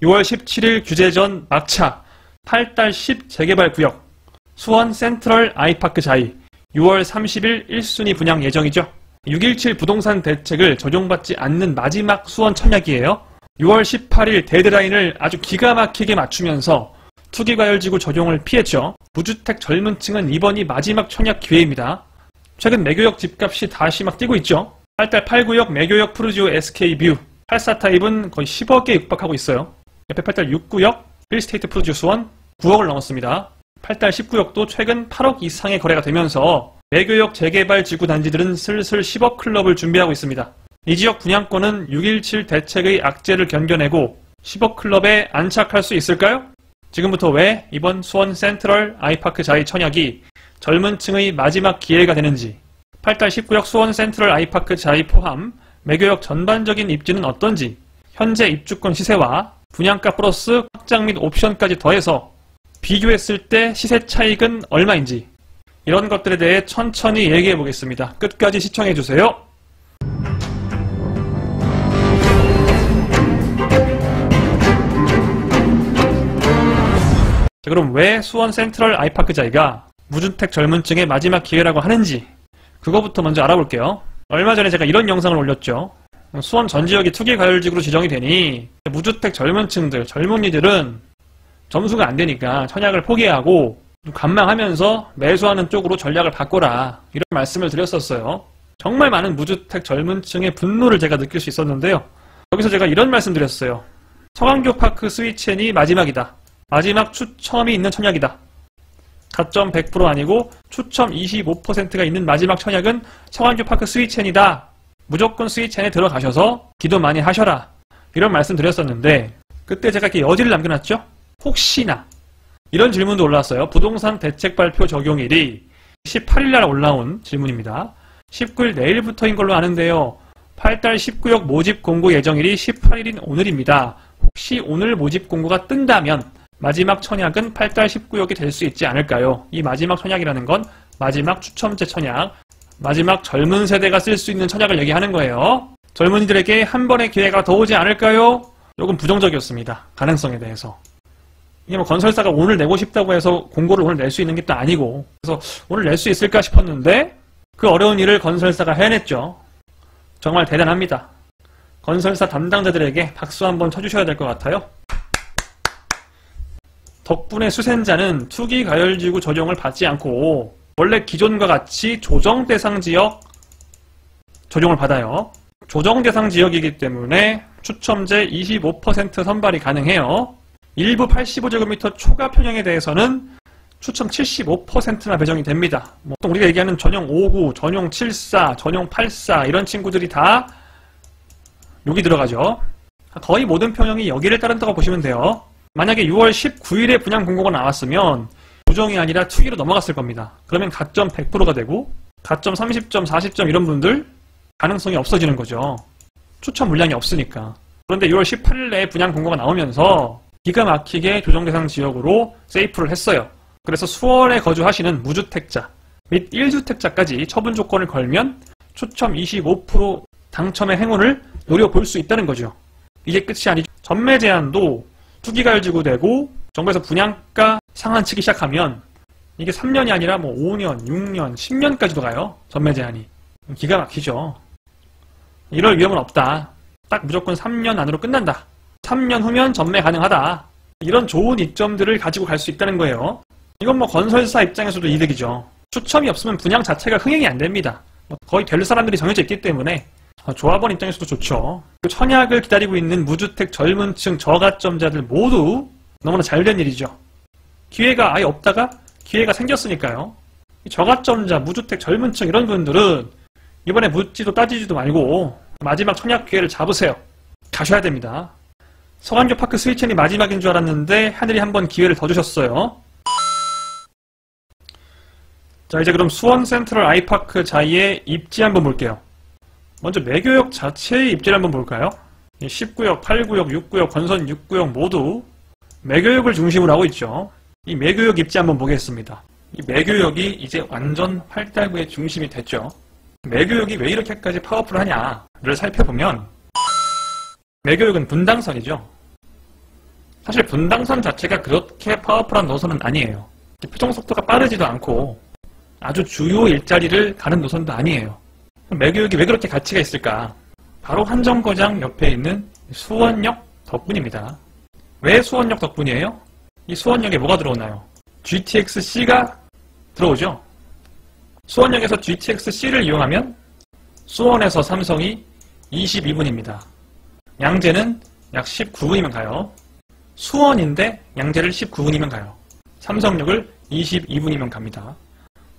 6월 17일 규제 전 막차 8달 10 재개발 구역 수원 센트럴 아이파크 자이 6월 30일 1순위 분양 예정이죠. 6.17 부동산 대책을 적용받지 않는 마지막 수원 청약이에요. 6월 18일 데드라인을 아주 기가 막히게 맞추면서 투기과열지구 적용을 피했죠. 무주택 젊은 층은 이번이 마지막 청약 기회입니다. 최근 매교역 집값이 다시 막 뛰고 있죠. 8달 8구역 매교역 푸르지오 SK뷰 84타입은 거의 10억에 육박하고 있어요. 옆에 8달 6구역 힐스테이트 푸르지오 수원 9억을 넘었습니다. 8달 10구역도 최근 8억 이상의 거래가 되면서 매교역 재개발 지구 단지들은 슬슬 10억 클럽을 준비하고 있습니다. 이 지역 분양권은 6.17 대책의 악재를 견뎌내고 10억 클럽에 안착할 수 있을까요? 지금부터 왜 이번 수원 센트럴 아이파크 자이 청약이 젊은 층의 마지막 기회가 되는지, 8달 10구역 수원 센트럴 아이파크 자이 포함 매교역 전반적인 입지는 어떤지, 현재 입주권 시세와 분양가 플러스 확장 및 옵션까지 더해서 비교했을 때 시세 차익은 얼마인지 이런 것들에 대해 천천히 얘기해 보겠습니다. 끝까지 시청해 주세요. 자, 그럼 왜 수원 센트럴 아이파크 자이가 무주택 젊은 층의 마지막 기회라고 하는지 그거부터 먼저 알아볼게요. 얼마 전에 제가 이런 영상을 올렸죠. 수원 전 지역이 투기과열지구로 지정이 되니 무주택 젊은 층들, 젊은이들은 점수가 안 되니까 청약을 포기하고 관망하면서 매수하는 쪽으로 전략을 바꿔라, 이런 말씀을 드렸었어요. 정말 많은 무주택 젊은 층의 분노를 제가 느낄 수 있었는데요. 여기서 제가 이런 말씀 드렸어요. 서강교 파크 스위첸이 마지막이다. 마지막 추첨이 있는 청약이다. 가점 100% 아니고 추첨 25%가 있는 마지막 청약은 서강교 파크 스위첸이다. 무조건 스위첸에 들어가셔서 기도 많이 하셔라, 이런 말씀 드렸었는데 그때 제가 이렇게 여지를 남겨놨죠. 혹시나 이런 질문도 올라왔어요. 부동산 대책 발표 적용일이 18일날 올라온 질문입니다. 19일 내일부터인 걸로 아는데요. 8달 19역 모집 공고 예정일이 18일인 오늘입니다. 혹시 오늘 모집 공고가 뜬다면 마지막 청약은 8달 19역이 될 수 있지 않을까요? 이 마지막 청약이라는 건 마지막 추첨제 청약, 마지막 젊은 세대가 쓸 수 있는 청약을 얘기하는 거예요. 젊은이들에게 한 번의 기회가 더 오지 않을까요? 조금 부정적이었습니다. 가능성에 대해서. 이게 뭐 건설사가 오늘 내고 싶다고 해서 공고를 오늘 낼 수 있는 게 또 아니고, 그래서 오늘 낼 수 있을까 싶었는데 그 어려운 일을 건설사가 해냈죠. 정말 대단합니다. 건설사 담당자들에게 박수 한번 쳐주셔야 될 것 같아요. 덕분에 수센자는 투기과열지구 적용을 받지 않고 원래 기존과 같이 조정대상 지역 적용을 받아요. 조정대상 지역이기 때문에 추첨제 25% 선발이 가능해요. 일부 85제곱미터 초과 평형에 대해서는 추첨 75%나 배정이 됩니다. 보통 우리가 얘기하는 전용 59, 전용 74, 전용 84 이런 친구들이 다 여기 들어가죠. 거의 모든 평형이 여기를 따른다고 보시면 돼요. 만약에 6월 19일에 분양 공고가 나왔으면 조정이 아니라 투기로 넘어갔을 겁니다. 그러면 가점 100%가 되고 가점 30점, 40점 이런 분들 가능성이 없어지는 거죠. 추첨 물량이 없으니까. 그런데 6월 18일 내에 분양 공고가 나오면서 기가 막히게 조정대상 지역으로 세이프를 했어요. 그래서 수원에 거주하시는 무주택자 및 1주택자까지 처분 조건을 걸면 추첨 25% 당첨의 행운을 노려볼 수 있다는 거죠. 이게 끝이 아니죠. 전매 제한도 투기과열지구 되고 정부에서 분양가 상한치기 시작하면 이게 3년이 아니라 뭐 5년, 6년, 10년까지도 가요. 전매 제한이. 기가 막히죠. 이럴 위험은 없다. 딱 무조건 3년 안으로 끝난다. 3년 후면 전매 가능하다. 이런 좋은 이점들을 가지고 갈 수 있다는 거예요. 이건 뭐 건설사 입장에서도 이득이죠. 추첨이 없으면 분양 자체가 흥행이 안 됩니다. 거의 될 사람들이 정해져 있기 때문에 조합원 입장에서도 좋죠. 청약을 기다리고 있는 무주택 젊은 층 저가점자들 모두 너무나 잘된 일이죠. 기회가 아예 없다가 기회가 생겼으니까요. 저가점자, 무주택 젊은 층 이런 분들은 이번에 묻지도 따지지도 말고 마지막 청약 기회를 잡으세요. 가셔야 됩니다. 서강교 파크 스위첸이 마지막인 줄 알았는데 하늘이 한번 기회를 더 주셨어요. 자, 이제 그럼 수원 센트럴 아이파크 자이의 입지 한번 볼게요. 먼저 매교역 자체의 입지를 한번 볼까요? 10구역, 8구역, 6구역, 건선 6구역 모두 매교역을 중심으로 하고 있죠. 이 매교역 입지 한번 보겠습니다. 이 매교역이 이제 완전 활달구의 중심이 됐죠. 매교역이 왜 이렇게까지 파워풀하냐를 살펴보면 매교역은 분당선이죠. 사실 분당선 자체가 그렇게 파워풀한 노선은 아니에요. 표정 속도가 빠르지도 않고 아주 주요 일자리를 가는 노선도 아니에요. 매교역이 왜 그렇게 가치가 있을까? 바로 한정거장 옆에 있는 수원역 덕분입니다. 왜 수원역 덕분이에요? 이 수원역에 뭐가 들어오나요? GTX-C가 들어오죠. 수원역에서 GTX-C를 이용하면 수원에서 삼성이 22분입니다. 양재는 약 19분이면 가요. 수원인데 양재를 19분이면 가요. 삼성역을 22분이면 갑니다.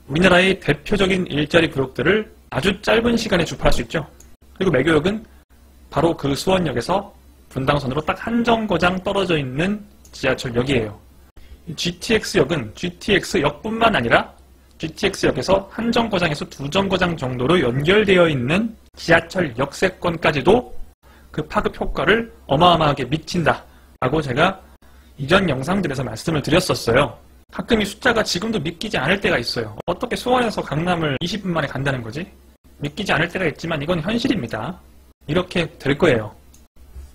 우리나라의 대표적인 일자리 구역들을 아주 짧은 시간에 주파할 수 있죠. 그리고 매교역은 바로 그 수원역에서 분당선으로 딱 한 정거장 떨어져 있는 지하철역이에요. GTX역은 GTX역뿐만 아니라 GTX역에서 한 정거장에서 두 정거장 정도로 연결되어 있는 지하철 역세권까지도 그 파급 효과를 어마어마하게 미친다 라고 제가 이전 영상들에서 말씀을 드렸었어요. 가끔 이 숫자가 지금도 믿기지 않을 때가 있어요. 어떻게 수원에서 강남을 20분 만에 간다는 거지? 믿기지 않을 때가 있지만 이건 현실입니다. 이렇게 될 거예요.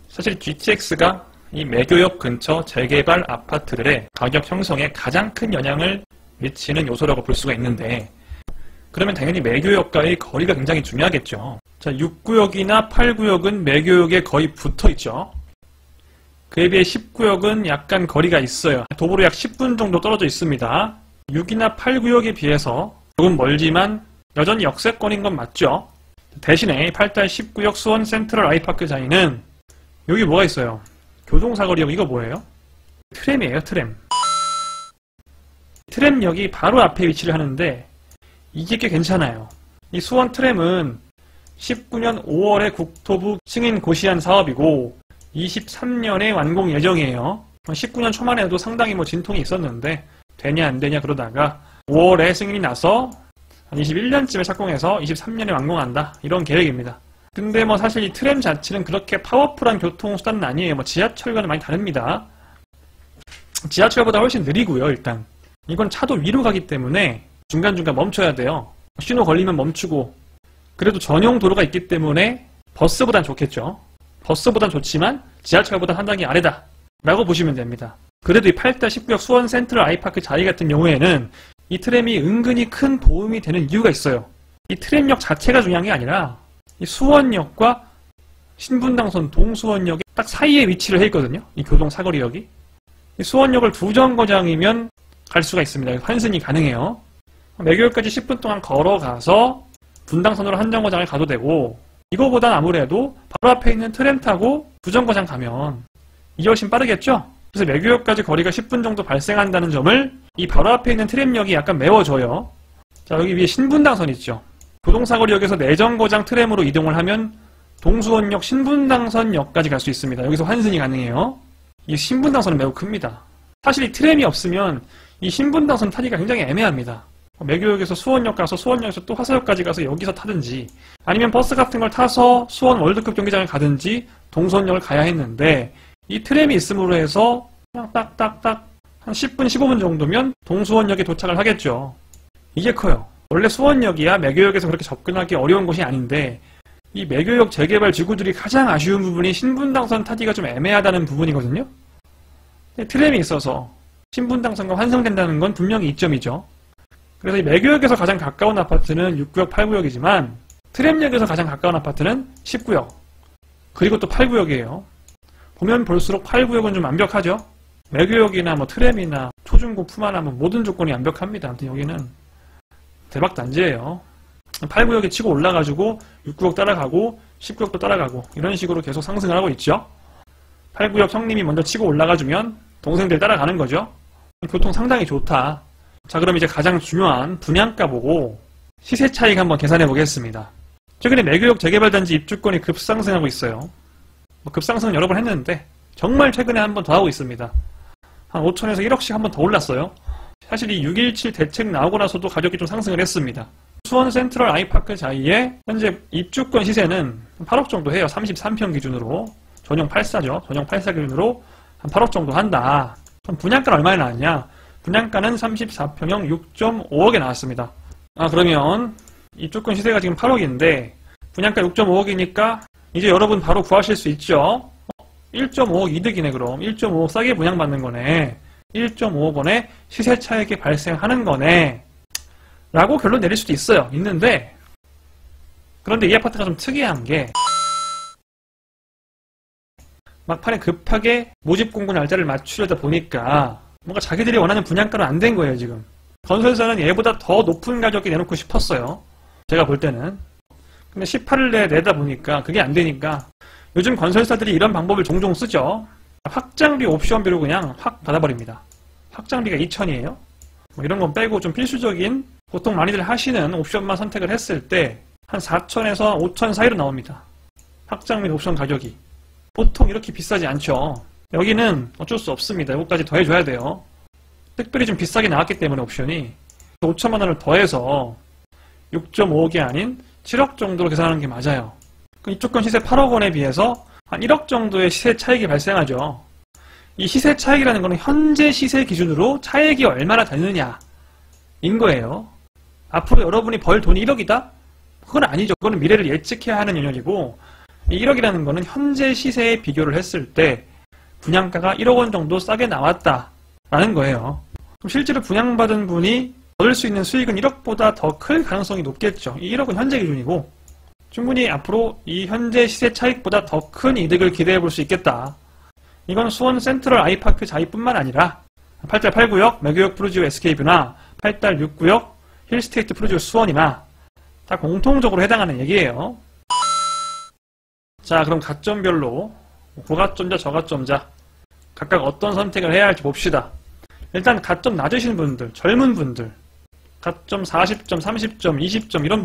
사실 GTX가 이 매교역 근처 재개발 아파트들의 가격 형성에 가장 큰 영향을 미치는 요소라고 볼 수가 있는데, 그러면 당연히 매교역과의 거리가 굉장히 중요하겠죠. 자, 6구역이나 8구역은 매교역에 거의 붙어 있죠. 그에 비해 10구역은 약간 거리가 있어요. 도보로 약 10분 정도 떨어져 있습니다. 6이나 8구역에 비해서 조금 멀지만 여전히 역세권인 건 맞죠. 대신에 8달 10구역 수원 센트럴 아이파크 자이는 여기 뭐가 있어요? 교동사거리역. 이거 뭐예요? 트램이에요, 트램. 트램역이 바로 앞에 위치를 하는데 이게 꽤 괜찮아요. 이 수원 트램은 19년 5월에 국토부 승인 고시한 사업이고 23년에 완공 예정이에요. 19년 초만 해도 상당히 진통이 있었는데 되냐 안 되냐 그러다가 5월에 승인이 나서 한 21년쯤에 착공해서 23년에 완공한다, 이런 계획입니다. 근데 사실 이 트램 자체는 그렇게 파워풀한 교통수단은 아니에요. 지하철과는 많이 다릅니다. 지하철보다 훨씬 느리고요. 일단 이건 차도 위로 가기 때문에 중간중간 멈춰야 돼요. 신호 걸리면 멈추고, 그래도 전용 도로가 있기 때문에 버스보단 좋겠죠. 버스보단 좋지만 지하철보다 한 단계 아래다 라고 보시면 됩니다. 그래도 이 8달 19역 수원 센트럴 아이파크 자이 같은 경우에는 이 트램이 은근히 큰 도움이 되는 이유가 있어요. 이 트램역 자체가 중요한 게 아니라 이 수원역과 신분당선 동수원역이 딱 사이에 위치를 해 있거든요. 이 교동사거리역이. 이 수원역을 두 정거장이면 갈 수가 있습니다. 환승이 가능해요. 매교역까지 10분 동안 걸어가서 분당선으로 한 정거장을 가도 되고, 이거보단 아무래도 바로 앞에 있는 트램 타고 두 정거장 가면 이게 훨씬 빠르겠죠? 그래서 매교역까지 거리가 10분 정도 발생한다는 점을 이 바로 앞에 있는 트램역이 약간 메워줘요. 자, 여기 위에 신분당선 있죠? 교동사거리역에서 내정거장 트램으로 이동을 하면 동수원역 신분당선역까지 갈 수 있습니다. 여기서 환승이 가능해요. 이 신분당선은 매우 큽니다. 사실 이 트램이 없으면 이 신분당선 타기가 굉장히 애매합니다. 매교역에서 수원역 가서 수원역에서 또 화서역까지 가서 여기서 타든지, 아니면 버스 같은 걸 타서 수원 월드컵 경기장을 가든지 동수원역을 가야 했는데, 이 트램이 있음으로 해서 그냥 딱딱딱 한 10분 15분 정도면 동수원역에 도착을 하겠죠. 이게 커요. 원래 수원역이야 매교역에서 그렇게 접근하기 어려운 곳이 아닌데, 이 매교역 재개발 지구들이 가장 아쉬운 부분이 신분당선 타기가 좀 애매하다는 부분이거든요. 트램이 있어서 신분당선과 환승된다는 건 분명히 이점이죠. 그래서 이 매교역에서 가장 가까운 아파트는 6구역, 8구역이지만 트램역에서 가장 가까운 아파트는 10구역, 그리고 또 8구역이에요. 보면 볼수록 8구역은 좀 완벽하죠. 매교역이나 트램이나 초중고 푸마나 모든 조건이 완벽합니다. 아무튼 여기는 대박 단지예요. 8구역에 치고 올라가지고 6구역 따라가고 10구역도 따라가고 이런 식으로 계속 상승을 하고 있죠. 8구역 형님이 먼저 치고 올라가주면 동생들 따라가는 거죠. 교통 상당히 좋다. 자, 그럼 이제 가장 중요한 분양가 보고 시세 차익 한번 계산해 보겠습니다. 최근에 매교역 재개발단지 입주권이 급상승하고 있어요. 급상승은 여러 번 했는데 정말 최근에 한 번 더 하고 있습니다. 한 5천에서 1억씩 한 번 더 올랐어요. 사실 이 6.17 대책 나오고 나서도 가격이 좀 상승을 했습니다. 수원 센트럴 아이파크 자이의 현재 입주권 시세는 8억 정도 해요. 33평 기준으로. 전용 8사죠. 전용 8사 기준으로 한 8억 정도 한다. 그럼 분양가는 얼마에 나왔냐? 분양가는 34평형 6.5억에 나왔습니다. 그러면 입주권 시세가 지금 8억인데 분양가 6.5억이니까 이제 여러분 바로 구하실 수 있죠. 1.5억 이득이네. 그럼 1.5억 싸게 분양받는 거네. 1.5억 원의 시세 차익이 발생하는 거네 라고 결론 내릴 수도 있어요. 있는데, 그런데 이 아파트가 좀 특이한 게 막판에 급하게 모집 공고 날짜를 맞추려다 보니까 뭔가 자기들이 원하는 분양가로 안 된 거예요. 지금 건설사는 얘보다 더 높은 가격에 내놓고 싶었어요. 제가 볼 때는. 근데 18일 내에 내다 보니까 그게 안 되니까 요즘 건설사들이 이런 방법을 종종 쓰죠. 확장비 옵션비로 그냥 확 받아버립니다. 확장비가 2,000이에요. 뭐 이런 건 빼고 좀 필수적인, 보통 많이들 하시는 옵션만 선택을 했을 때 한 4,000에서 5,000 사이로 나옵니다. 확장 및 옵션 가격이. 보통 이렇게 비싸지 않죠. 여기는 어쩔 수 없습니다. 이거까지 더해줘야 돼요. 특별히 좀 비싸게 나왔기 때문에 옵션이 5천만 원을 더해서 6.5억이 아닌 7억 정도로 계산하는 게 맞아요. 이쪽 건 시세 8억 원에 비해서 한 1억 정도의 시세 차익이 발생하죠. 이 시세 차익이라는 거는 현재 시세 기준으로 차익이 얼마나 되느냐인 거예요. 앞으로 여러분이 벌 돈이 1억이다? 그건 아니죠. 그거는 미래를 예측해야 하는 영역이고, 이 1억이라는 거는 현재 시세에 비교를 했을 때 분양가가 1억 원 정도 싸게 나왔다라는 거예요. 그럼 실제로 분양받은 분이 얻을 수 있는 수익은 1억보다 더 클 가능성이 높겠죠. 이 1억은 현재 기준이고 충분히 앞으로 이 현재 시세 차익보다 더 큰 이득을 기대해 볼 수 있겠다. 이건 수원 센트럴 아이파크 자이뿐만 아니라 8달 8구역 매교역 프루지오 SK뷰나 8달 6구역 힐스테이트 프루지오 수원이나 다 공통적으로 해당하는 얘기예요. 자, 그럼 가점별로 고가점자, 저가점자 각각 어떤 선택을 해야 할지 봅시다. 일단 가점 낮으신 분들, 젊은 분들, 가점 40점, 30점, 20점 이런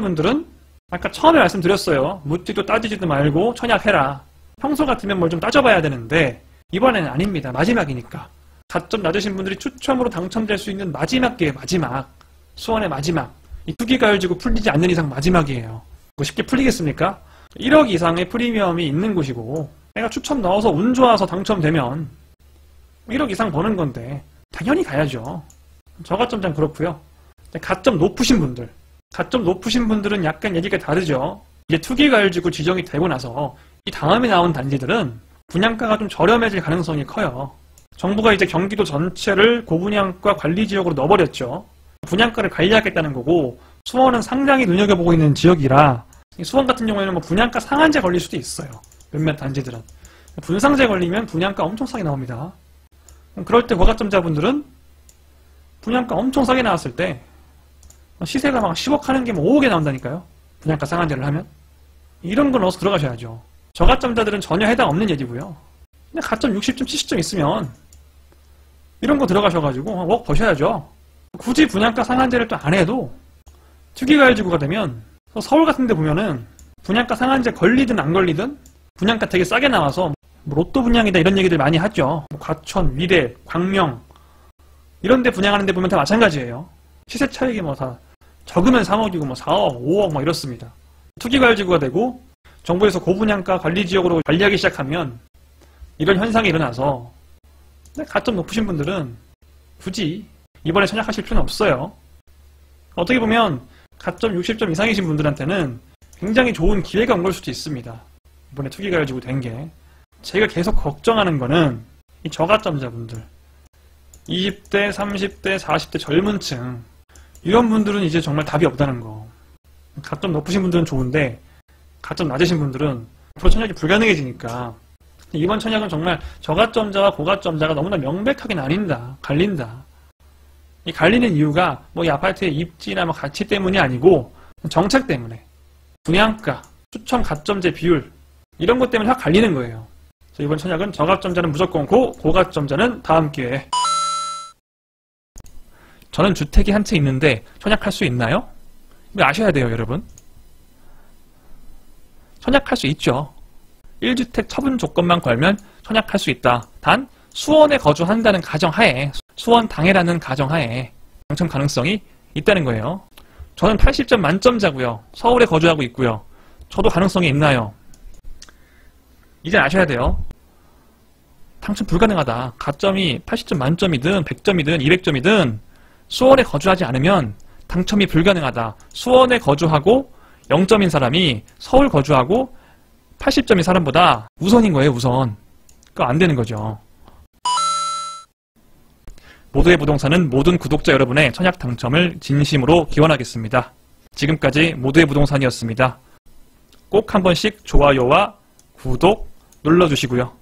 분들은 아까 처음에 말씀드렸어요. 묻지도 따지지도 말고 청약해라. 평소 같으면 뭘 좀 따져봐야 되는데 이번에는 아닙니다. 마지막이니까. 가점 낮으신 분들이 추첨으로 당첨될 수 있는 마지막 기회, 마지막. 수원의 마지막. 이 투기가열지구 풀리지 않는 이상 마지막이에요. 뭐 쉽게 풀리겠습니까? 1억 이상의 프리미엄이 있는 곳이고 내가 추첨 넣어서 운 좋아서 당첨되면 1억 이상 버는 건데 당연히 가야죠. 저가점장 그렇고요. 가점 높으신 분들은 약간 얘기가 다르죠. 이제 투기가열지구 지정이 되고 나서 이 다음에 나온 단지들은 분양가가 좀 저렴해질 가능성이 커요. 정부가 이제 경기도 전체를 고분양가 관리지역으로 넣어버렸죠. 분양가를 관리하겠다는 거고, 수원은 상당히 눈여겨보고 있는 지역이라 수원 같은 경우에는 뭐 분양가 상한제 걸릴 수도 있어요. 몇몇 단지들은. 분상제 걸리면 분양가 엄청 싸게 나옵니다. 그럴 때 고가점자분들은 분양가 엄청 싸게 나왔을 때 시세가 막 10억 하는 게 뭐 5억에 나온다니까요. 분양가 상한제를 하면. 이런 거 넣어서 들어가셔야죠. 저가점자들은 전혀 해당 없는 얘기고요. 그냥 가점 60점, 70점 있으면 이런 거 들어가셔가지고 억 버셔야죠. 굳이 분양가 상한제를 또 안 해도 투기가열지구가 되면 서울 같은 데 보면은 분양가 상한제 걸리든 안 걸리든 분양가 되게 싸게 나와서 뭐 로또 분양이다 이런 얘기들 많이 하죠. 뭐 과천, 위례, 광명 이런 데 분양하는 데 보면 다 마찬가지예요. 시세 차익이 뭐 다 적으면 3억이고 뭐 4억, 5억 뭐 이렇습니다. 투기가열지구가 되고 정부에서 고분양가 관리지역으로 관리하기 시작하면 이런 현상이 일어나서 가점 높으신 분들은 굳이 이번에 청약하실 필요는 없어요. 어떻게 보면 가점 60점 이상이신 분들한테는 굉장히 좋은 기회가 온 걸 수도 있습니다. 이번에 투기가열지구 된 게. 제가 계속 걱정하는 거는 이 저가점자분들 20대, 30대, 40대 젊은 층 이런 분들은 이제 정말 답이 없다는 거. 가점 높으신 분들은 좋은데 가점 낮으신 분들은 앞으로 청약이 불가능해지니까 이번 청약은 정말 저가점자와 고가점자가 너무나 명백하게 갈린다. 이 갈리는 이유가 뭐 이 아파트의 입지나 뭐 가치 때문이 아니고 정책 때문에 분양가, 추첨 가점제 비율 이런 것 때문에 확 갈리는 거예요. 그래서 이번 청약은 저가점자는 무조건 고가점자는 다음 기회에. 저는 주택이 한 채 있는데 청약할 수 있나요? 이거 아셔야 돼요, 여러분. 청약할 수 있죠. 1주택 처분 조건만 걸면 청약할 수 있다. 단 수원에 거주한다는 가정하에, 수원 당해라는 가정하에 당첨 가능성이 있다는 거예요. 저는 80점 만점자고요. 서울에 거주하고 있고요. 저도 가능성이 있나요? 이제 아셔야 돼요. 당첨 불가능하다. 가점이 80점 만점이든 100점이든 200점이든 수원에 거주하지 않으면 당첨이 불가능하다. 수원에 거주하고 0점인 사람이 서울 거주하고 80점이 사람보다 우선인 거예요, 우선. 그거 안 되는 거죠. 모두의 부동산은 모든 구독자 여러분의 청약 당첨을 진심으로 기원하겠습니다. 지금까지 모두의 부동산이었습니다. 꼭 한 번씩 좋아요와 구독 눌러주시고요.